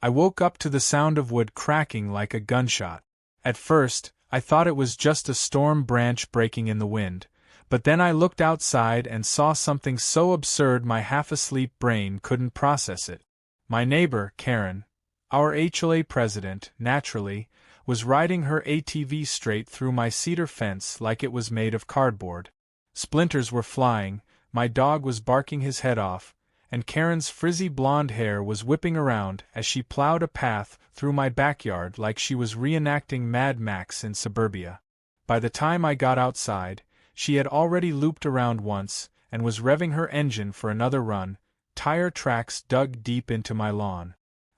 I woke up to the sound of wood cracking like a gunshot. At first, I thought it was just a storm branch breaking in the wind, but then I looked outside and saw something so absurd my half-asleep brain couldn't process it. My neighbor, Karen, our HOA president, naturally, was riding her ATV straight through my cedar fence like it was made of cardboard. Splinters were flying, my dog was barking his head off, and Karen's frizzy blonde hair was whipping around as she plowed a path through my backyard like she was reenacting Mad Max in suburbia. By the time I got outside, she had already looped around once and was revving her engine for another run, tire tracks dug deep into my lawn.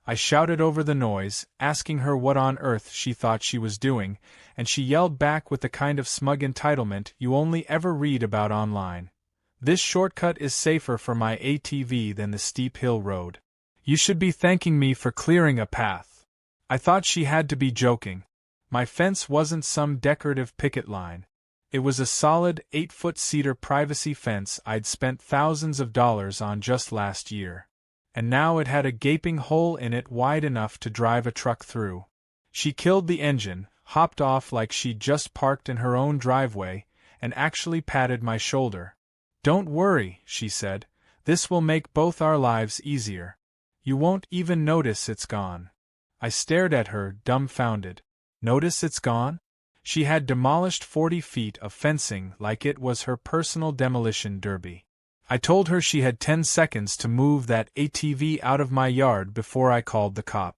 I shouted over the noise, asking her what on earth she thought she was doing, and she yelled back with the kind of smug entitlement you only ever read about online. This shortcut is safer for my ATV than the steep hill road. You should be thanking me for clearing a path. I thought she had to be joking. My fence wasn't some decorative picket line. It was a solid 8-foot cedar privacy fence I'd spent thousands of dollars on just last year. And now it had a gaping hole in it wide enough to drive a truck through. She killed the engine, hopped off like she'd just parked in her own driveway, and actually patted my shoulder. "Don't worry," she said, "this will make both our lives easier. You won't even notice it's gone." I stared at her, dumbfounded. Notice it's gone? She had demolished 40 feet of fencing like it was her personal demolition derby. I told her she had 10 seconds to move that ATV out of my yard before I called the cop.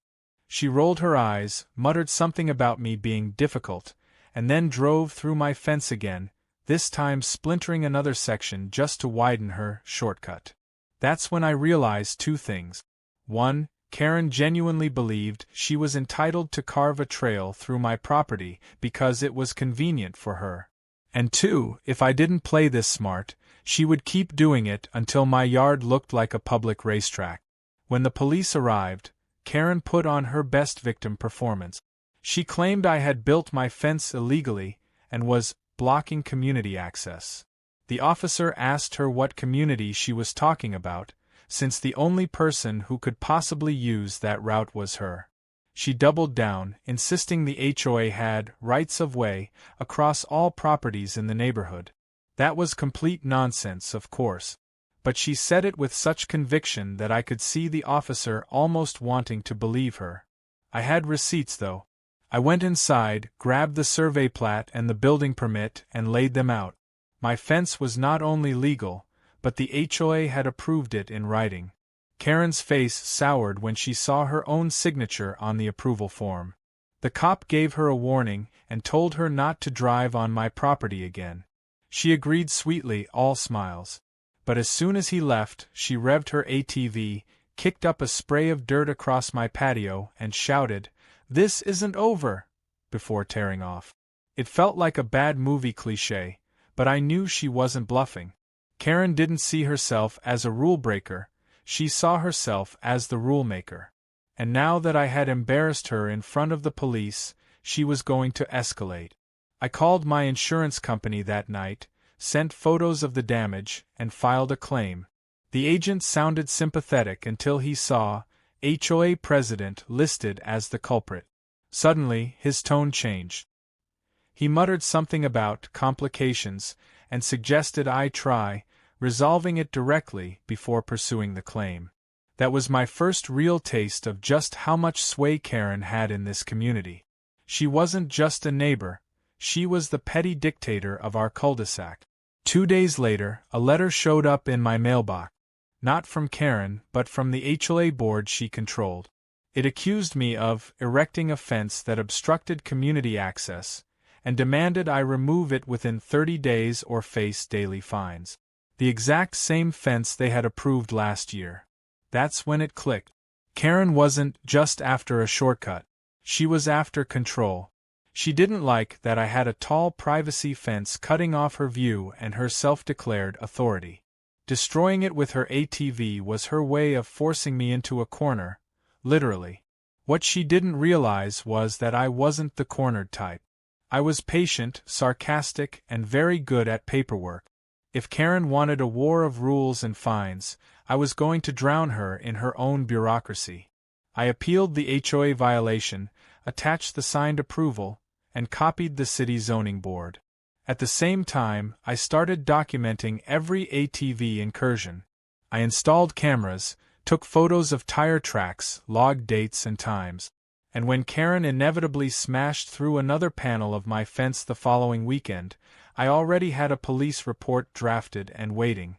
She rolled her eyes, muttered something about me being difficult, and then drove through my fence again, this time splintering another section just to widen her shortcut. That's when I realized two things. One, Karen genuinely believed she was entitled to carve a trail through my property because it was convenient for her. And two, if I didn't play this smart, she would keep doing it until my yard looked like a public racetrack. When the police arrived, Karen put on her best victim performance. She claimed I had built my fence illegally and was blocking community access. The officer asked her what community she was talking about, since the only person who could possibly use that route was her. She doubled down, insisting the HOA had rights of way across all properties in the neighborhood. That was complete nonsense, of course, but she said it with such conviction that I could see the officer almost wanting to believe her. I had receipts, though. I went inside, grabbed the survey plat and the building permit, and laid them out. My fence was not only legal, but the HOA had approved it in writing. Karen's face soured when she saw her own signature on the approval form. The cop gave her a warning and told her not to drive on my property again. She agreed sweetly, all smiles. But as soon as he left, she revved her ATV, kicked up a spray of dirt across my patio, and shouted, "This isn't over," before tearing off. It felt like a bad movie cliché, but I knew she wasn't bluffing. Karen didn't see herself as a rule breaker, she saw herself as the rule maker. And now that I had embarrassed her in front of the police, she was going to escalate. I called my insurance company that night, sent photos of the damage, and filed a claim. The agent sounded sympathetic until he saw HOA president listed as the culprit. Suddenly, his tone changed. He muttered something about complications and suggested I try resolving it directly before pursuing the claim. That was my first real taste of just how much sway Karen had in this community. She wasn't just a neighbor. She was the petty dictator of our cul-de-sac. 2 days later, a letter showed up in my mailbox. Not from Karen, but from the HOA board she controlled. It accused me of erecting a fence that obstructed community access, and demanded I remove it within 30 days or face daily fines. The exact same fence they had approved last year. That's when it clicked. Karen wasn't just after a shortcut. She was after control. She didn't like that I had a tall privacy fence cutting off her view and her self-declared authority. Destroying it with her ATV was her way of forcing me into a corner, literally. What she didn't realize was that I wasn't the cornered type. I was patient, sarcastic, and very good at paperwork. If Karen wanted a war of rules and fines, I was going to drown her in her own bureaucracy. I appealed the HOA violation, attached the signed approval, and copied the city zoning board. At the same time, I started documenting every ATV incursion. I installed cameras, took photos of tire tracks, logged dates and times. And when Karen inevitably smashed through another panel of my fence the following weekend, I already had a police report drafted and waiting.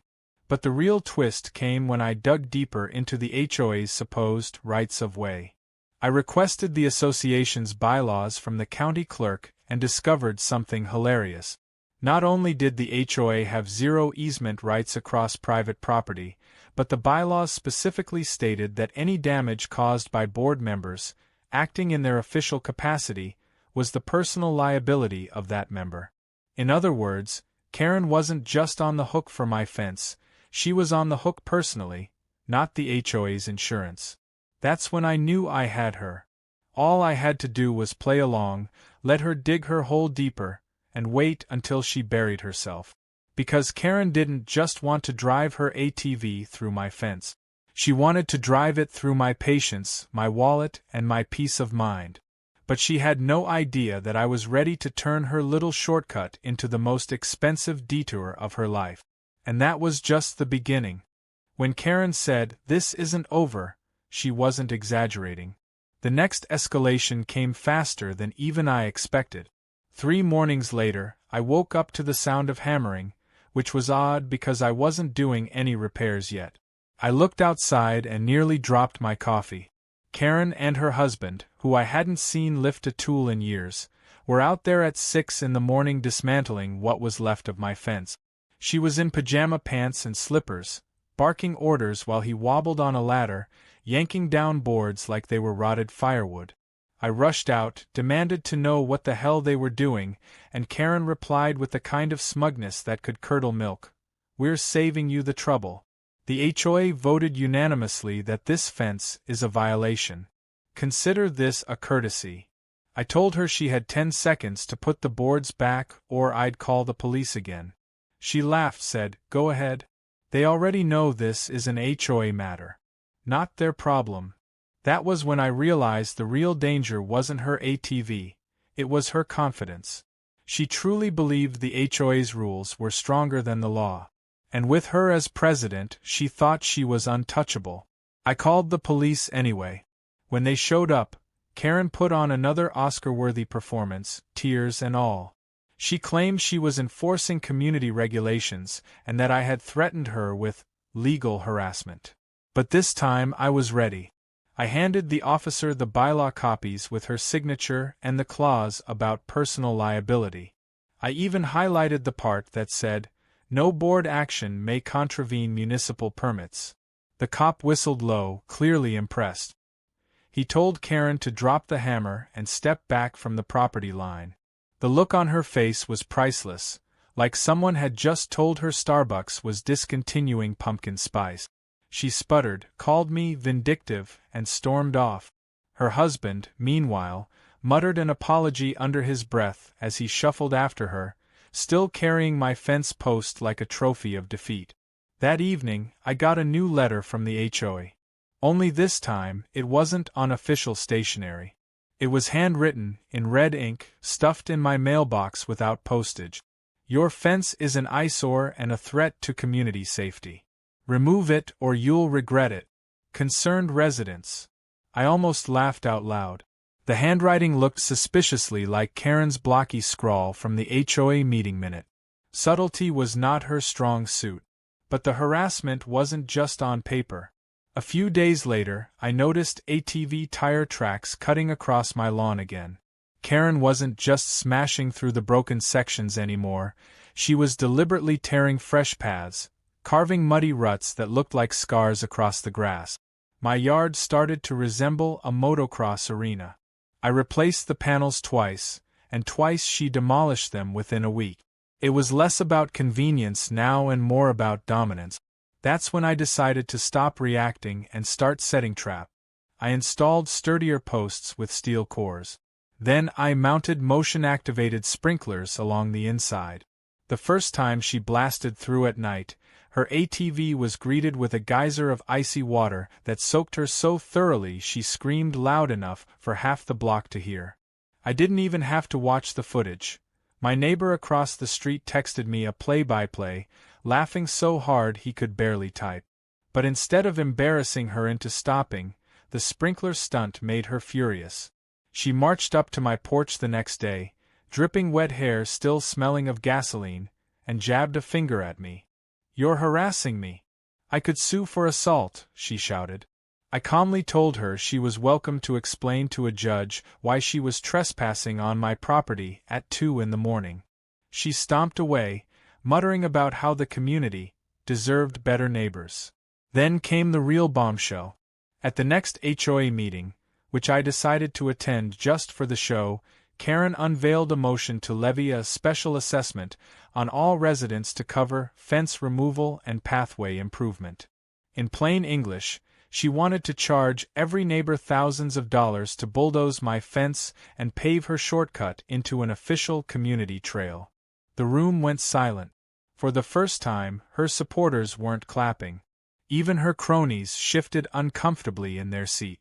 But the real twist came when I dug deeper into the HOA's supposed rights of way. I requested the association's bylaws from the county clerk and discovered something hilarious. Not only did the HOA have zero easement rights across private property, but the bylaws specifically stated that any damage caused by board members, acting in their official capacity, was the personal liability of that member. In other words, Karen wasn't just on the hook for my fence, she was on the hook personally, not the HOA's insurance. That's when I knew I had her. All I had to do was play along, let her dig her hole deeper, and wait until she buried herself. Because Karen didn't just want to drive her ATV through my fence. She wanted to drive it through my patience, my wallet, and my peace of mind. But she had no idea that I was ready to turn her little shortcut into the most expensive detour of her life. And that was just the beginning. When Karen said, "This isn't over," she wasn't exaggerating. The next escalation came faster than even I expected. 3 mornings later, I woke up to the sound of hammering, which was odd because I wasn't doing any repairs yet. I looked outside and nearly dropped my coffee. Karen and her husband, who I hadn't seen lift a tool in years, were out there at 6 in the morning dismantling what was left of my fence. She was in pajama pants and slippers, barking orders while he wobbled on a ladder, yanking down boards like they were rotted firewood. I rushed out, demanded to know what the hell they were doing, and Karen replied with the kind of smugness that could curdle milk. "We're saving you the trouble. The HOA voted unanimously that this fence is a violation. Consider this a courtesy." I told her she had 10 seconds to put the boards back or I'd call the police again. She laughed, said, "Go ahead. They already know this is an HOA matter. Not their problem." That was when I realized the real danger wasn't her ATV, it was her confidence. She truly believed the HOA's rules were stronger than the law. And with her as president, she thought she was untouchable. I called the police anyway. When they showed up, Karen put on another Oscar-worthy performance, tears and all. She claimed she was enforcing community regulations and that I had threatened her with legal harassment. But this time I was ready. I handed the officer the bylaw copies with her signature and the clause about personal liability. I even highlighted the part that said, "No board action may contravene municipal permits." The cop whistled low, clearly impressed. He told Karen to drop the hammer and step back from the property line. The look on her face was priceless, like someone had just told her Starbucks was discontinuing pumpkin spice. She sputtered, called me vindictive, and stormed off. Her husband, meanwhile, muttered an apology under his breath as he shuffled after her, still carrying my fence post like a trophy of defeat. That evening, I got a new letter from the HOA. Only this time, it wasn't on official stationery. It was handwritten, in red ink, stuffed in my mailbox without postage. "Your fence is an eyesore and a threat to community safety. Remove it or you'll regret it. Concerned residents." I almost laughed out loud. The handwriting looked suspiciously like Karen's blocky scrawl from the HOA meeting minute. Subtlety was not her strong suit. But the harassment wasn't just on paper. A few days later, I noticed ATV tire tracks cutting across my lawn again. Karen wasn't just smashing through the broken sections anymore, she was deliberately tearing fresh paths, carving muddy ruts that looked like scars across the grass. My yard started to resemble a motocross arena. I replaced the panels twice, and twice she demolished them within a week. It was less about convenience now and more about dominance. That's when I decided to stop reacting and start setting trap. I installed sturdier posts with steel cores. Then I mounted motion-activated sprinklers along the inside. The first time she blasted through at night, Her ATV was greeted with a geyser of icy water that soaked her so thoroughly she screamed loud enough for half the block to hear. I didn't even have to watch the footage. My neighbor across the street texted me a play-by-play, laughing so hard he could barely type. But instead of embarrassing her into stopping, the sprinkler stunt made her furious. She marched up to my porch the next day, dripping wet hair still smelling of gasoline, and jabbed a finger at me. "You're harassing me. I could sue for assault," she shouted. I calmly told her she was welcome to explain to a judge why she was trespassing on my property at 2 in the morning. She stomped away, muttering about how the community deserved better neighbors. Then came the real bombshell. At the next HOA meeting, which I decided to attend just for the show, Karen unveiled a motion to levy a special assessment on all residents to cover fence removal and pathway improvement. In plain English, she wanted to charge every neighbor thousands of dollars to bulldoze my fence and pave her shortcut into an official community trail. The room went silent. For the first time, her supporters weren't clapping. Even her cronies shifted uncomfortably in their seat.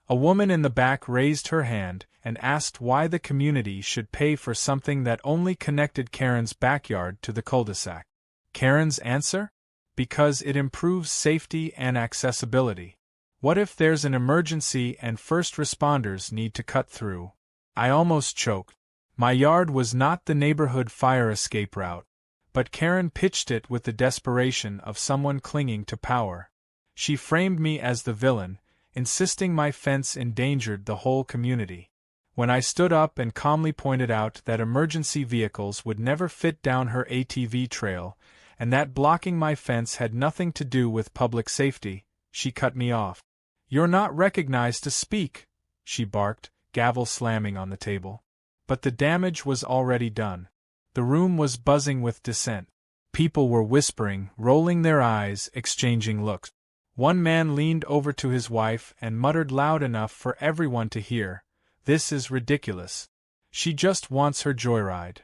A woman in the back raised her hand and asked why the community should pay for something that only connected Karen's backyard to the cul-de-sac. Karen's answer? Because it improves safety and accessibility. What if there's an emergency and first responders need to cut through? I almost choked. My yard was not the neighborhood fire escape route, but Karen pitched it with the desperation of someone clinging to power. She framed me as the villain, insisting my fence endangered the whole community. When I stood up and calmly pointed out that emergency vehicles would never fit down her ATV trail, and that blocking my fence had nothing to do with public safety, she cut me off. "You're not recognized to speak," she barked, gavel slamming on the table. But the damage was already done. The room was buzzing with dissent. People were whispering, rolling their eyes, exchanging looks. One man leaned over to his wife and muttered loud enough for everyone to hear, "This is ridiculous. She just wants her joyride."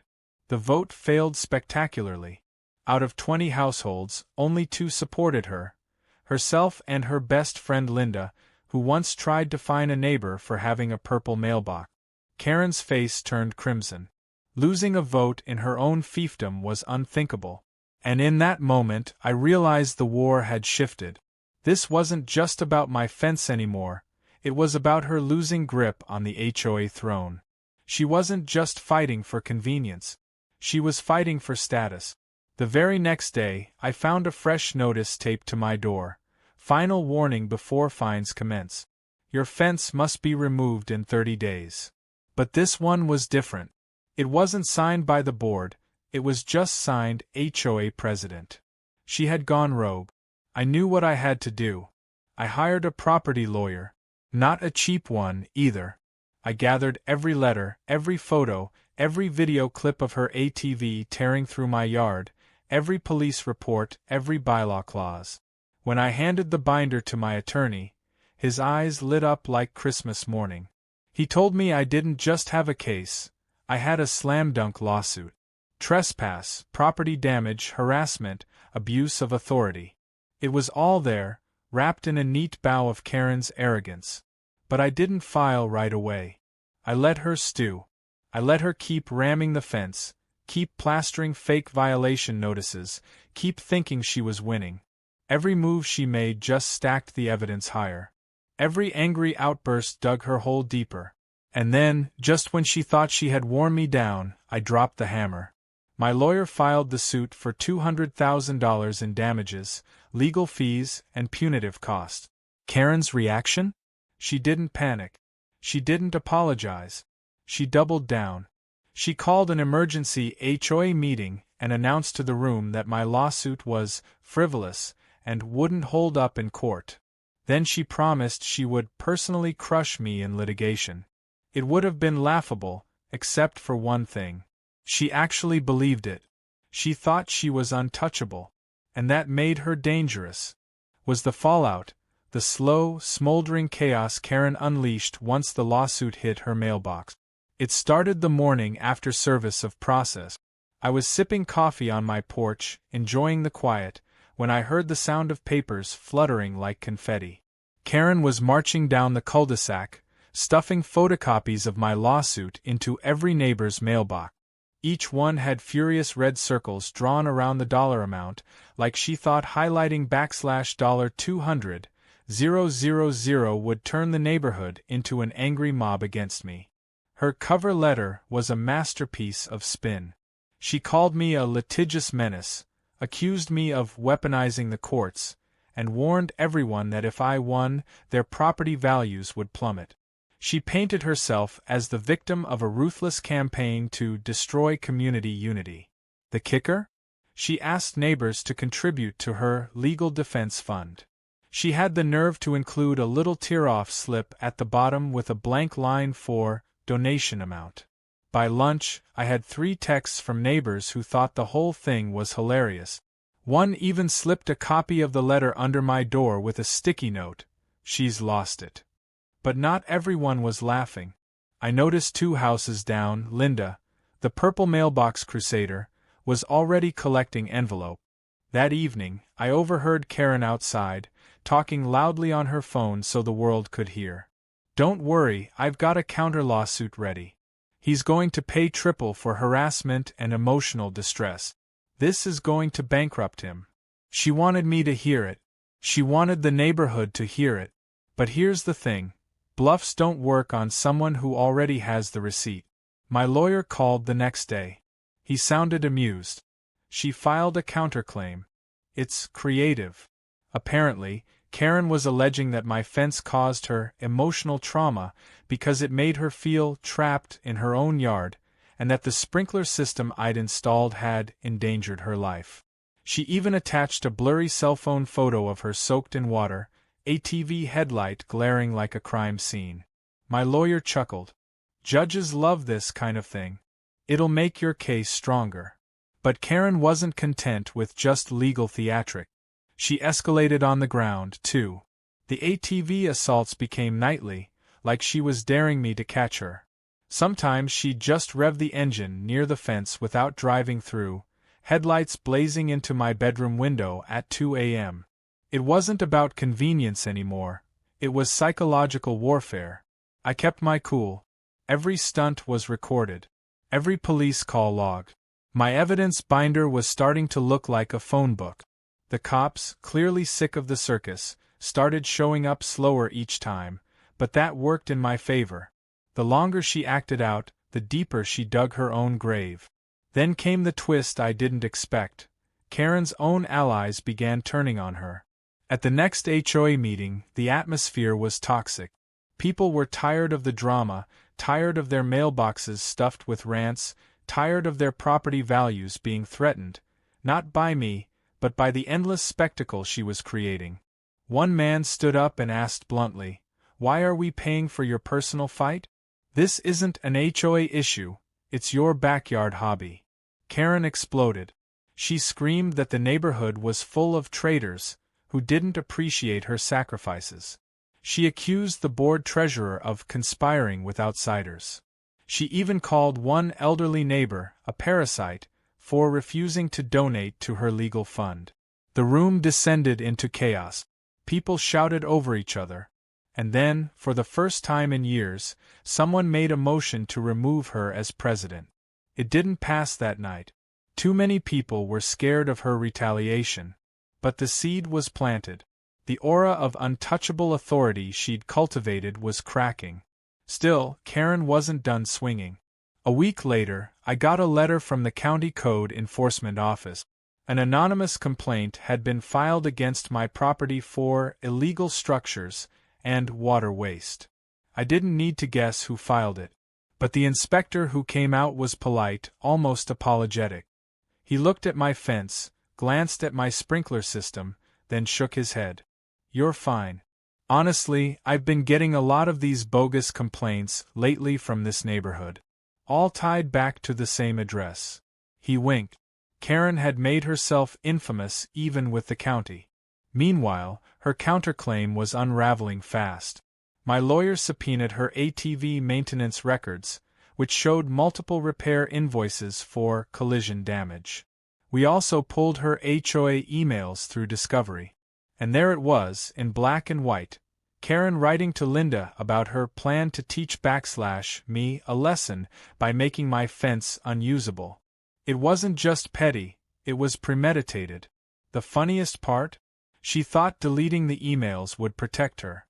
The vote failed spectacularly. Out of 20 households, only 2 supported her, herself and her best friend Linda, who once tried to fine a neighbor for having a purple mailbox. Karen's face turned crimson. Losing a vote in her own fiefdom was unthinkable. And in that moment I realized the war had shifted. This wasn't just about my fence anymore, it was about her losing grip on the HOA throne. She wasn't just fighting for convenience. She was fighting for status. The very next day, I found a fresh notice taped to my door. Final warning before fines commence. Your fence must be removed in 30 days. But this one was different. It wasn't signed by the board, it was just signed HOA president. She had gone rogue. I knew what I had to do. I hired a property lawyer. Not a cheap one, either. I gathered every letter, every photo, every video clip of her ATV tearing through my yard, every police report, every bylaw clause. When I handed the binder to my attorney, his eyes lit up like Christmas morning. He told me I didn't just have a case, I had a slam-dunk lawsuit. Trespass, property damage, harassment, abuse of authority. It was all there, wrapped in a neat bow of Karen's arrogance. But I didn't file right away. I let her stew. I let her keep ramming the fence, keep plastering fake violation notices, keep thinking she was winning. Every move she made just stacked the evidence higher. Every angry outburst dug her hole deeper. And then, just when she thought she had worn me down, I dropped the hammer. My lawyer filed the suit for $200,000 in damages, legal fees, and punitive costs. Karen's reaction? She didn't panic. She didn't apologize. She doubled down. She called an emergency HOA meeting and announced to the room that my lawsuit was frivolous and wouldn't hold up in court. Then she promised she would personally crush me in litigation. It would have been laughable, except for one thing. She actually believed it. She thought she was untouchable. And that made her dangerous. Was the fallout, the slow, smoldering chaos Karen unleashed once the lawsuit hit her mailbox. It started the morning after service of process. I was sipping coffee on my porch, enjoying the quiet, when I heard the sound of papers fluttering like confetti. Karen was marching down the cul-de-sac, stuffing photocopies of my lawsuit into every neighbor's mailbox. Each one had furious red circles drawn around the dollar amount, like she thought highlighting $200,000 would turn the neighborhood into an angry mob against me. Her cover letter was a masterpiece of spin. She called me a litigious menace, accused me of weaponizing the courts, and warned everyone that if I won, their property values would plummet. She painted herself as the victim of a ruthless campaign to destroy community unity. The kicker? She asked neighbors to contribute to her legal defense fund. She had the nerve to include a little tear-off slip at the bottom with a blank line for donation amount. By lunch, I had 3 texts from neighbors who thought the whole thing was hilarious. One even slipped a copy of the letter under my door with a sticky note, "She's lost it." But not everyone was laughing. I noticed 2 houses down, Linda, the purple mailbox crusader, was already collecting envelope. That evening, I overheard Karen outside, talking loudly on her phone so the world could hear. "Don't worry, I've got a counter lawsuit ready. He's going to pay triple for harassment and emotional distress. This is going to bankrupt him." She wanted me to hear it. She wanted the neighborhood to hear it. But here's the thing. Bluffs don't work on someone who already has the receipt. My lawyer called the next day. He sounded amused. She filed a counterclaim. It's creative. Apparently, Karen was alleging that my fence caused her emotional trauma because it made her feel trapped in her own yard, and that the sprinkler system I'd installed had endangered her life. She even attached a blurry cell phone photo of her soaked in water, ATV headlight glaring like a crime scene. My lawyer chuckled. "Judges love this kind of thing. It'll make your case stronger." But Karen wasn't content with just legal theatrics. She escalated on the ground, too. The ATV assaults became nightly, like she was daring me to catch her. Sometimes she'd just rev the engine near the fence without driving through, headlights blazing into my bedroom window at 2 a.m. It wasn't about convenience anymore, it was psychological warfare. I kept my cool. Every stunt was recorded. Every police call logged. My evidence binder was starting to look like a phone book. The cops, clearly sick of the circus, started showing up slower each time, but that worked in my favor. The longer she acted out, the deeper she dug her own grave. Then came the twist I didn't expect. Karen's own allies began turning on her. At the next HOA meeting, the atmosphere was toxic. People were tired of the drama, tired of their mailboxes stuffed with rants, tired of their property values being threatened, not by me, but by the endless spectacle she was creating. One man stood up and asked bluntly, "Why are we paying for your personal fight? This isn't an HOA issue, it's your backyard hobby." Karen exploded. She screamed that the neighborhood was full of traitors who didn't appreciate her sacrifices. She accused the board treasurer of conspiring with outsiders. She even called one elderly neighbor a parasite for refusing to donate to her legal fund. The room descended into chaos. People shouted over each other. And then, for the first time in years, someone made a motion to remove her as president. It didn't pass that night. Too many people were scared of her retaliation. But the seed was planted. The aura of untouchable authority she'd cultivated was cracking. Still, Karen wasn't done swinging. A week later, I got a letter from the county code enforcement office. An anonymous complaint had been filed against my property for illegal structures and water waste. I didn't need to guess who filed it. But the inspector who came out was polite, almost apologetic. He looked at my fence, glanced at my sprinkler system, then shook his head. "You're fine. Honestly, I've been getting a lot of these bogus complaints lately from this neighborhood. All tied back to the same address." He winked. Karen had made herself infamous even with the county. Meanwhile, her counterclaim was unraveling fast. My lawyer subpoenaed her ATV maintenance records, which showed multiple repair invoices for collision damage. We also pulled her HOA emails through Discovery. And there it was, in black and white. Karen writing to Linda about her plan to teach me a lesson by making my fence unusable. It wasn't just petty, it was premeditated. The funniest part? She thought deleting the emails would protect her.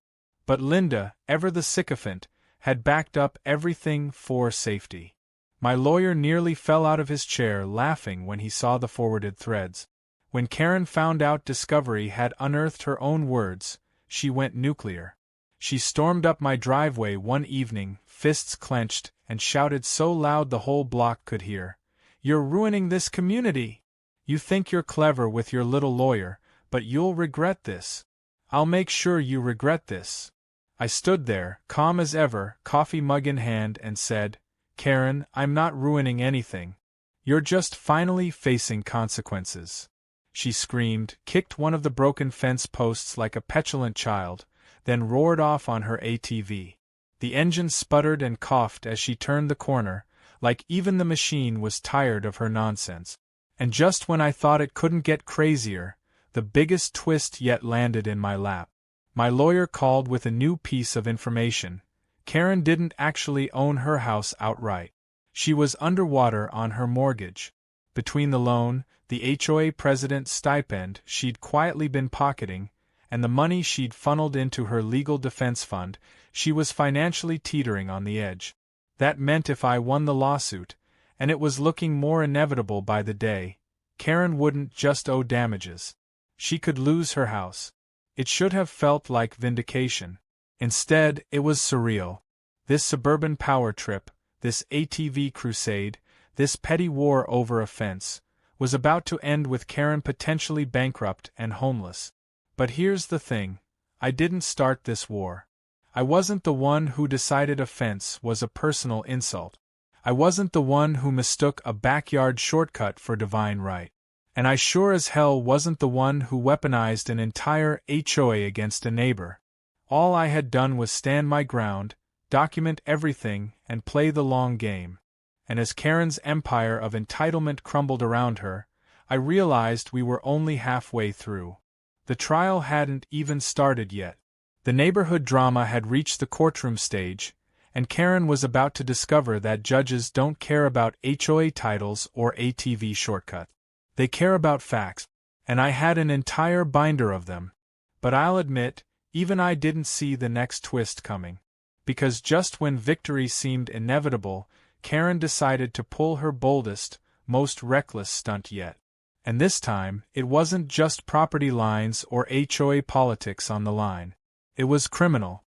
But Linda, ever the sycophant, had backed up everything for safety. My lawyer nearly fell out of his chair laughing when he saw the forwarded threads. When Karen found out Discovery had unearthed her own words, she went nuclear. She stormed up my driveway one evening, fists clenched, and shouted so loud the whole block could hear, "You're ruining this community! You think you're clever with your little lawyer, but you'll regret this. I'll make sure you regret this." I stood there, calm as ever, coffee mug in hand, and said, "Karen, I'm not ruining anything. You're just finally facing consequences." She screamed, kicked one of the broken fence posts like a petulant child, then roared off on her ATV. The engine sputtered and coughed as she turned the corner, like even the machine was tired of her nonsense. And just when I thought it couldn't get crazier, the biggest twist yet landed in my lap. My lawyer called with a new piece of information. Karen didn't actually own her house outright. She was underwater on her mortgage. Between the loan, the HOA president's stipend she'd quietly been pocketing, and the money she'd funneled into her legal defense fund, she was financially teetering on the edge. That meant if I won the lawsuit, and it was looking more inevitable by the day, Karen wouldn't just owe damages. She could lose her house. It should have felt like vindication. Instead, it was surreal. This suburban power trip, this ATV crusade, this petty war over a fence, was about to end with Karen potentially bankrupt and homeless. But here's the thing, I didn't start this war. I wasn't the one who decided a fence was a personal insult. I wasn't the one who mistook a backyard shortcut for divine right. And I sure as hell wasn't the one who weaponized an entire HOA against a neighbor. All I had done was stand my ground, document everything, and play the long game. And as Karen's empire of entitlement crumbled around her, I realized we were only halfway through. The trial hadn't even started yet. The neighborhood drama had reached the courtroom stage, and Karen was about to discover that judges don't care about HOA titles or ATV shortcuts. They care about facts, and I had an entire binder of them. But I'll admit, even I didn't see the next twist coming. Because just when victory seemed inevitable, Karen decided to pull her boldest, most reckless stunt yet. And this time, it wasn't just property lines or HOA politics on the line. It was criminal.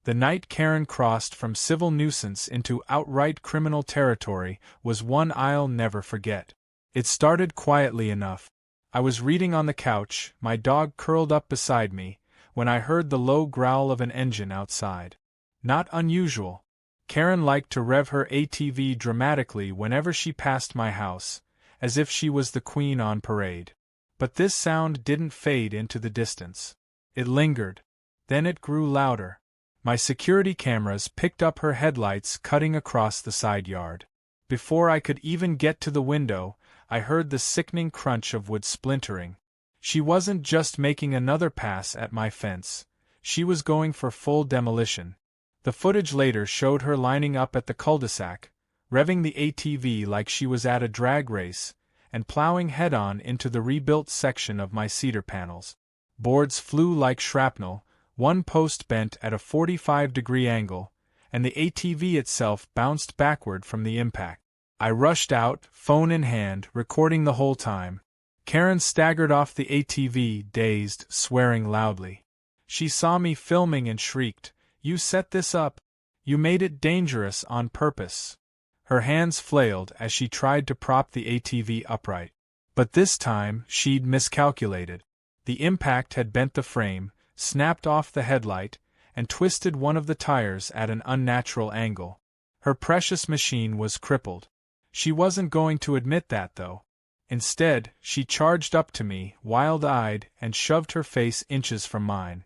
The night Karen crossed from civil nuisance into outright criminal territory was one I'll never forget. It started quietly enough. I was reading on the couch, my dog curled up beside me, when I heard the low growl of an engine outside. Not unusual. Karen liked to rev her ATV dramatically whenever she passed my house, as if she was the queen on parade. But this sound didn't fade into the distance. It lingered. Then it grew louder. My security cameras picked up her headlights cutting across the side yard. Before I could even get to the window, I heard the sickening crunch of wood splintering. She wasn't just making another pass at my fence. She was going for full demolition. The footage later showed her lining up at the cul-de-sac, revving the ATV like she was at a drag race, and plowing head-on into the rebuilt section of my cedar panels. Boards flew like shrapnel, one post bent at a 45-degree angle, and the ATV itself bounced backward from the impact. I rushed out, phone in hand, recording the whole time. Karen staggered off the ATV, dazed, swearing loudly. She saw me filming and shrieked, "You set this up! You made it dangerous on purpose!" Her hands flailed as she tried to prop the ATV upright. But this time, she'd miscalculated. The impact had bent the frame, snapped off the headlight, and twisted one of the tires at an unnatural angle. Her precious machine was crippled. She wasn't going to admit that, though. Instead, she charged up to me, wild-eyed, and shoved her face inches from mine.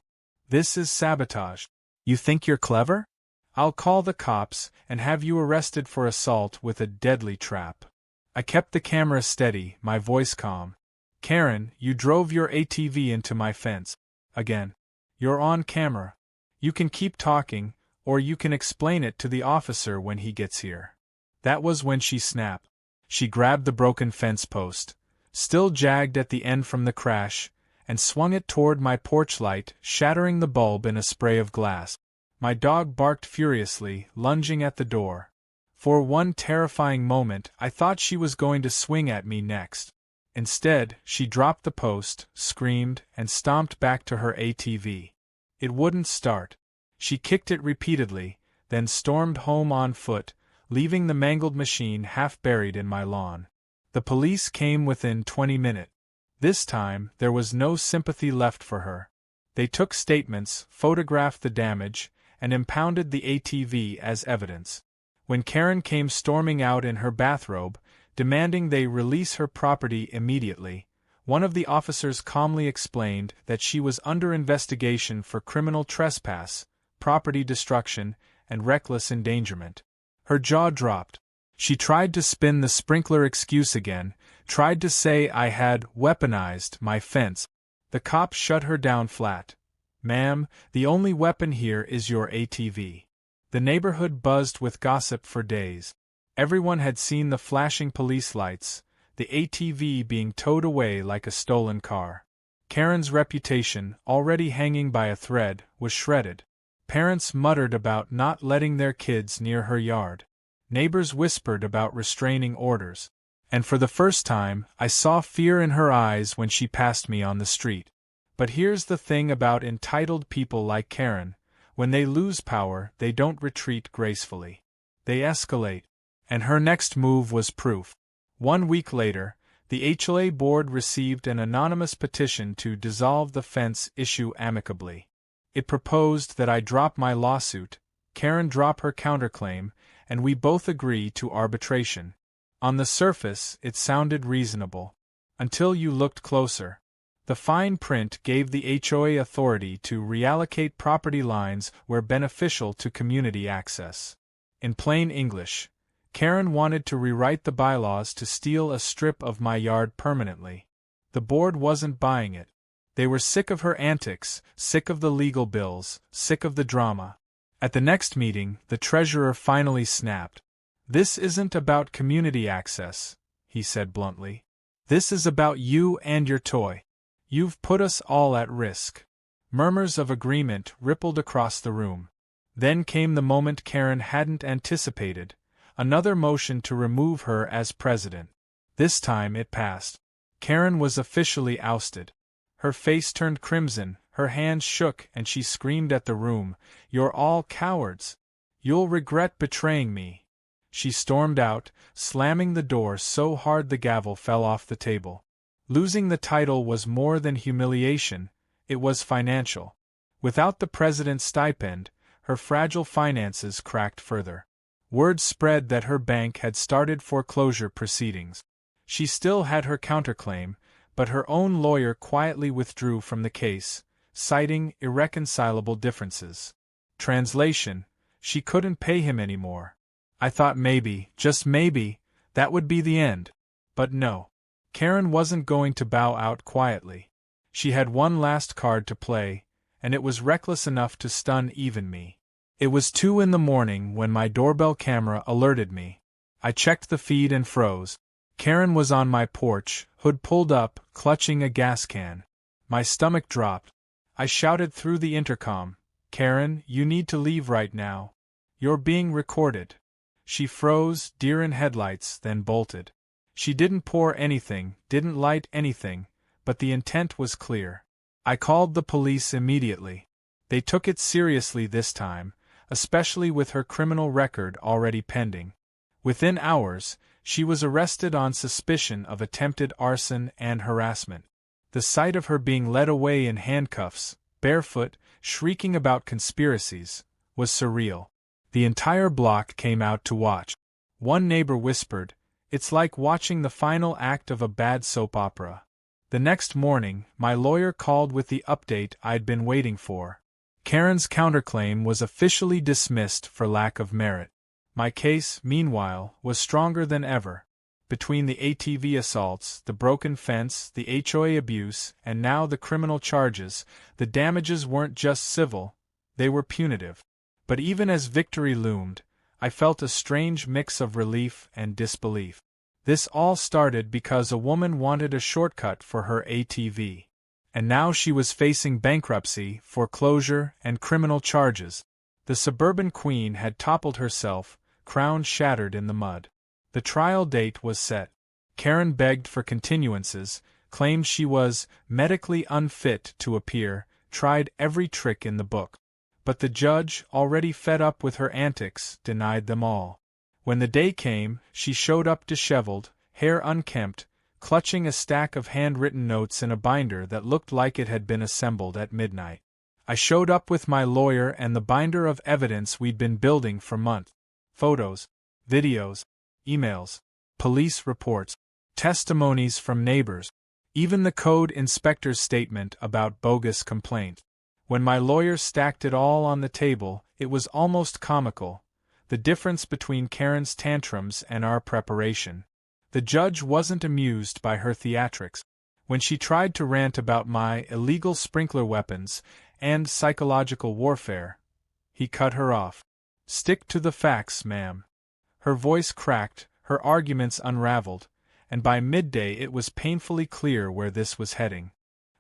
"This is sabotage. You think you're clever? I'll call the cops and have you arrested for assault with a deadly trap." I kept the camera steady, my voice calm. Karen, you drove your ATV into my fence. Again. You're on camera. You can keep talking, or you can explain it to the officer when he gets here. That was when she snapped. She grabbed the broken fence post, still jagged at the end from the crash, and swung it toward my porch light, shattering the bulb in a spray of glass. My dog barked furiously, lunging at the door. For one terrifying moment, I thought she was going to swing at me next. Instead, she dropped the post, screamed, and stomped back to her ATV. It wouldn't start. She kicked it repeatedly, then stormed home on foot, leaving the mangled machine half buried in my lawn. The police came within 20 minutes. This time, there was no sympathy left for her. They took statements, photographed the damage, and impounded the ATV as evidence. When Karen came storming out in her bathrobe, demanding they release her property immediately, one of the officers calmly explained that she was under investigation for criminal trespass, property destruction, and reckless endangerment. Her jaw dropped. She tried to spin the sprinkler excuse again, tried to say I had weaponized my fence. The cop shut her down flat. Ma'am, the only weapon here is your ATV. The neighborhood buzzed with gossip for days. Everyone had seen the flashing police lights, the ATV being towed away like a stolen car. Karen's reputation, already hanging by a thread, was shredded. Parents muttered about not letting their kids near her yard. Neighbors whispered about restraining orders. And for the first time, I saw fear in her eyes when she passed me on the street. But here's the thing about entitled people like Karen. When they lose power, they don't retreat gracefully. They escalate. And her next move was proof. 1 week later, the HOA board received an anonymous petition to dissolve the fence issue amicably. It proposed that I drop my lawsuit, Karen drop her counterclaim, and we both agree to arbitration. On the surface, it sounded reasonable. Until you looked closer. The fine print gave the HOA authority to reallocate property lines where beneficial to community access. In plain English, Karen wanted to rewrite the bylaws to steal a strip of my yard permanently. The board wasn't buying it. They were sick of her antics, sick of the legal bills, sick of the drama. At the next meeting, the treasurer finally snapped. This isn't about community access, he said bluntly. This is about you and your toy. You've put us all at risk. Murmurs of agreement rippled across the room. Then came the moment Karen hadn't anticipated, another motion to remove her as president. This time it passed. Karen was officially ousted. Her face turned crimson, her hands shook, and she screamed at the room, "You're all cowards! You'll regret betraying me!" She stormed out, slamming the door so hard the gavel fell off the table. Losing the title was more than humiliation, it was financial. Without the president's stipend, her fragile finances cracked further. Word spread that her bank had started foreclosure proceedings. She still had her counterclaim, but her own lawyer quietly withdrew from the case, citing irreconcilable differences. Translation: she couldn't pay him anymore. I thought maybe, just maybe, that would be the end. But no. Karen wasn't going to bow out quietly. She had one last card to play, and it was reckless enough to stun even me. It was 2 a.m. when my doorbell camera alerted me. I checked the feed and froze. Karen was on my porch, hood pulled up, clutching a gas can. My stomach dropped. I shouted through the intercom, "Karen, you need to leave right now. You're being recorded." She froze, deer in headlights, then bolted. She didn't pour anything, didn't light anything, but the intent was clear. I called the police immediately. They took it seriously this time, especially with her criminal record already pending. Within hours, she was arrested on suspicion of attempted arson and harassment. The sight of her being led away in handcuffs, barefoot, shrieking about conspiracies, was surreal. The entire block came out to watch. One neighbor whispered, "It's like watching the final act of a bad soap opera." The next morning, my lawyer called with the update I'd been waiting for. Karen's counterclaim was officially dismissed for lack of merit. My case, meanwhile, was stronger than ever. Between the ATV assaults, the broken fence, the HOA abuse, and now the criminal charges, the damages weren't just civil, they were punitive. But even as victory loomed, I felt a strange mix of relief and disbelief. This all started because a woman wanted a shortcut for her ATV. And now she was facing bankruptcy, foreclosure, and criminal charges. The suburban queen had toppled herself, crown shattered in the mud. The trial date was set. Karen begged for continuances, claimed she was medically unfit to appear, tried every trick in the book. But the judge, already fed up with her antics, denied them all. When the day came, she showed up disheveled, hair unkempt, clutching a stack of handwritten notes in a binder that looked like it had been assembled at midnight. I showed up with my lawyer and the binder of evidence we'd been building for months. Photos, videos, emails, police reports, testimonies from neighbors, even the code inspector's statement about bogus complaints. When my lawyer stacked it all on the table, it was almost comical, the difference between Karen's tantrums and our preparation. The judge wasn't amused by her theatrics. When she tried to rant about my illegal sprinkler weapons and psychological warfare, he cut her off. "Stick to the facts, ma'am." Her voice cracked, her arguments unraveled, and by midday it was painfully clear where this was heading.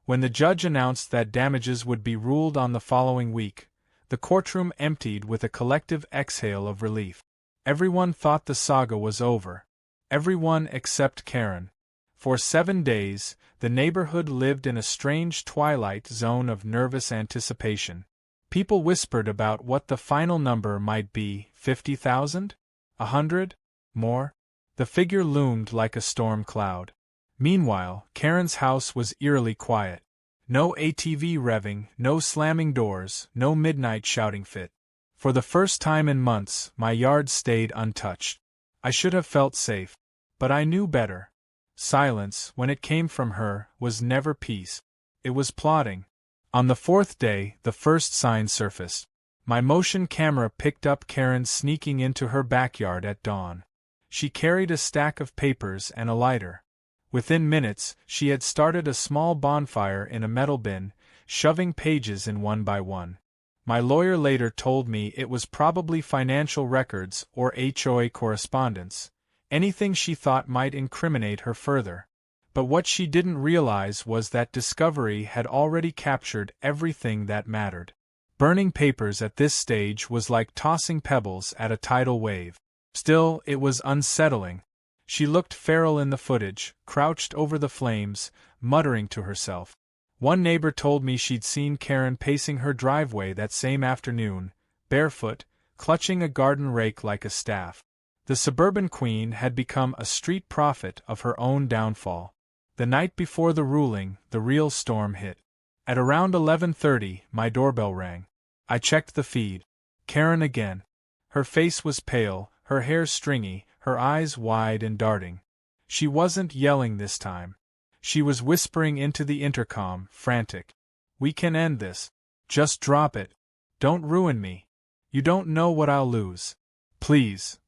When the judge announced that damages would be ruled on the following week, the courtroom emptied with a collective exhale of relief. Everyone thought the saga was over. Everyone except Karen. For 7 days, the neighborhood lived in a strange twilight zone of nervous anticipation. People whispered about what the final number might be, 50,000? 100? More? The figure loomed like a storm cloud. Meanwhile, Karen's house was eerily quiet. No ATV revving, no slamming doors, no midnight shouting fit. For the first time in months, my yard stayed untouched. I should have felt safe. But I knew better. Silence, when it came from her, was never peace. It was plotting. On the 4th day, the first sign surfaced. My motion camera picked up Karen sneaking into her backyard at dawn. She carried a stack of papers and a lighter. Within minutes, she had started a small bonfire in a metal bin, shoving pages in one by one. My lawyer later told me it was probably financial records or HOA correspondence, anything she thought might incriminate her further. But what she didn't realize was that discovery had already captured everything that mattered. Burning papers at this stage was like tossing pebbles at a tidal wave. Still, it was unsettling. She looked feral in the footage, crouched over the flames, muttering to herself. One neighbor told me she'd seen Karen pacing her driveway that same afternoon, barefoot, clutching a garden rake like a staff. The suburban queen had become a street prophet of her own downfall. The night before the ruling, the real storm hit. At around 11:30, my doorbell rang. I checked the feed. Karen again. Her face was pale, her hair stringy, her eyes wide and darting. She wasn't yelling this time. She was whispering into the intercom, frantic. "We can end this. Just drop it. Don't ruin me. You don't know what I'll lose. Please."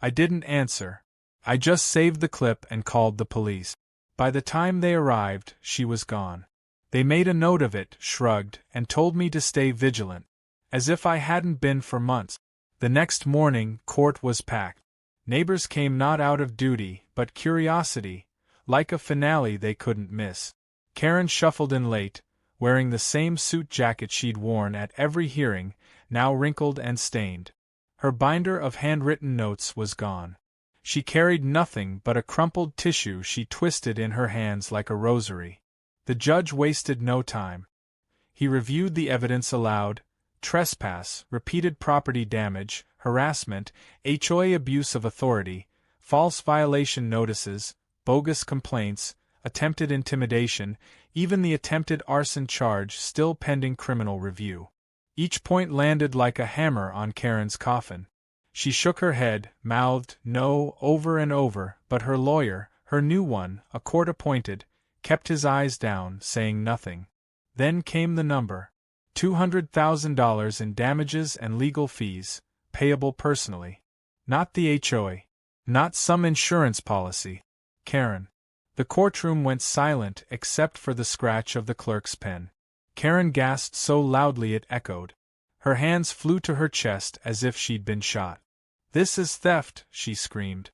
I didn't answer. I just saved the clip and called the police. By the time they arrived, she was gone. They made a note of it, shrugged, and told me to stay vigilant. As if I hadn't been for months. The next morning, court was packed. Neighbors came not out of duty, but curiosity, like a finale they couldn't miss. Karen shuffled in late, wearing the same suit jacket she'd worn at every hearing, now wrinkled and stained. Her binder of handwritten notes was gone. She carried nothing but a crumpled tissue she twisted in her hands like a rosary. The judge wasted no time. He reviewed the evidence aloud: trespass, repeated property damage, harassment, HOA abuse of authority, false violation notices, bogus complaints, attempted intimidation, even the attempted arson charge still pending criminal review. Each point landed like a hammer on Karen's coffin. She shook her head, mouthed "no" over and over, but her lawyer, her new one, a court-appointed, kept his eyes down, saying nothing. Then came the number. $200,000 in damages and legal fees, payable personally. Not the HOA. Not some insurance policy. Karen. The courtroom went silent except for the scratch of the clerk's pen. Karen gasped so loudly it echoed. Her hands flew to her chest as if she'd been shot. "This is theft," she screamed.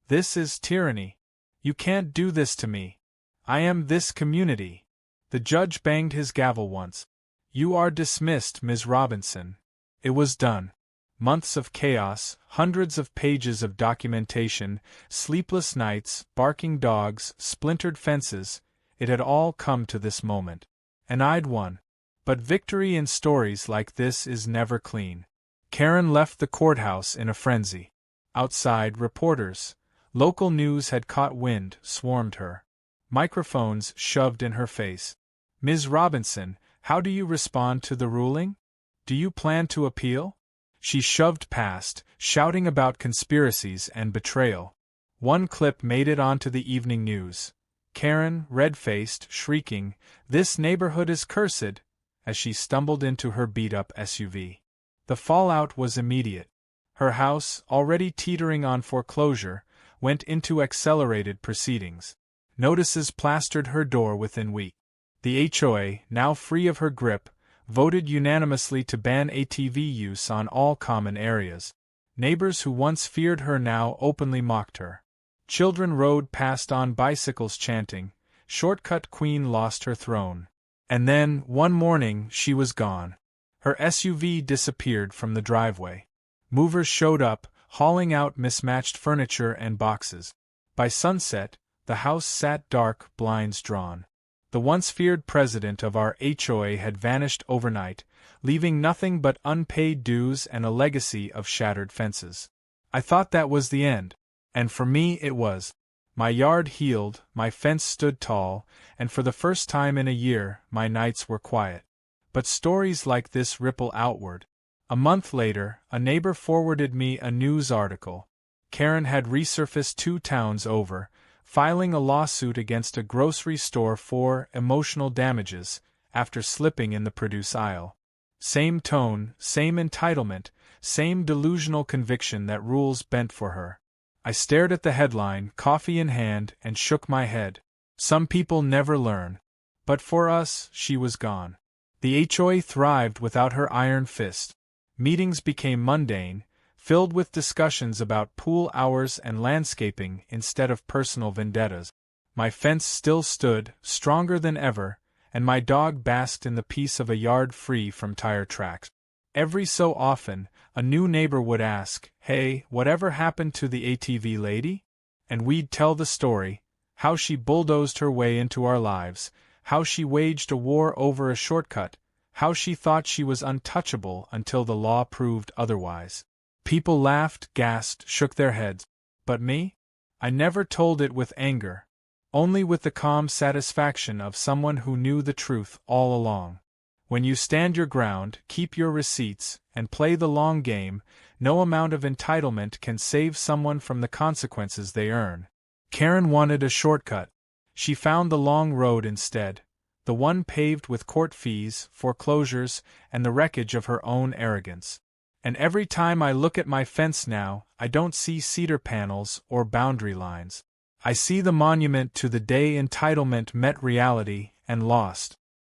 "This is tyranny. You can't do this to me. I am this community." The judge banged his gavel once. "You are dismissed, Ms. Robinson." It was done. Months of chaos, hundreds of pages of documentation, sleepless nights, barking dogs, splintered fences, it had all come to this moment. And I'd won. But victory in stories like this is never clean. Karen left the courthouse in a frenzy. Outside, reporters, local news had caught wind, swarmed her. Microphones shoved in her face. "Ms. Robinson, how do you respond to the ruling? Do you plan to appeal?" She shoved past, shouting about conspiracies and betrayal. One clip made it onto the evening news. Karen, red-faced, shrieking, "This neighborhood is cursed," as she stumbled into her beat-up SUV. The fallout was immediate. Her house, already teetering on foreclosure, went into accelerated proceedings. Notices plastered her door within weeks. The HOA, now free of her grip, voted unanimously to ban ATV use on all common areas. Neighbors who once feared her now openly mocked her. Children rode past on bicycles chanting, "Shortcut Queen lost her throne." And then, one morning, she was gone. Her SUV disappeared from the driveway. Movers showed up, hauling out mismatched furniture and boxes. By sunset, the house sat dark, blinds drawn. The once feared president of our HOA had vanished overnight, leaving nothing but unpaid dues and a legacy of shattered fences. I thought that was the end. And for me it was. My yard healed, my fence stood tall, and for the first time in a year, my nights were quiet. But stories like this ripple outward. A month later, a neighbor forwarded me a news article. Karen had resurfaced 2 towns over, filing a lawsuit against a grocery store for emotional damages after slipping in the produce aisle. Same tone, same entitlement, same delusional conviction that rules bent for her. I stared at the headline, coffee in hand, and shook my head. Some people never learn. But for us, she was gone. The HOA thrived without her iron fist. Meetings became mundane, filled with discussions about pool hours and landscaping instead of personal vendettas. My fence still stood, stronger than ever, and my dog basked in the peace of a yard free from tire tracks. Every so often, a new neighbor would ask, "Hey, whatever happened to the ATV lady?" And we'd tell the story, how she bulldozed her way into our lives, how she waged a war over a shortcut, how she thought she was untouchable until the law proved otherwise. People laughed, gasped, shook their heads. But me? I never told it with anger. Only with the calm satisfaction of someone who knew the truth all along. When you stand your ground, keep your receipts, and play the long game, no amount of entitlement can save someone from the consequences they earn. Karen wanted a shortcut. She found the long road instead, the one paved with court fees, foreclosures, and the wreckage of her own arrogance. And every time I look at my fence now, I don't see cedar panels or boundary lines. I see the monument to the day entitlement met reality and lost.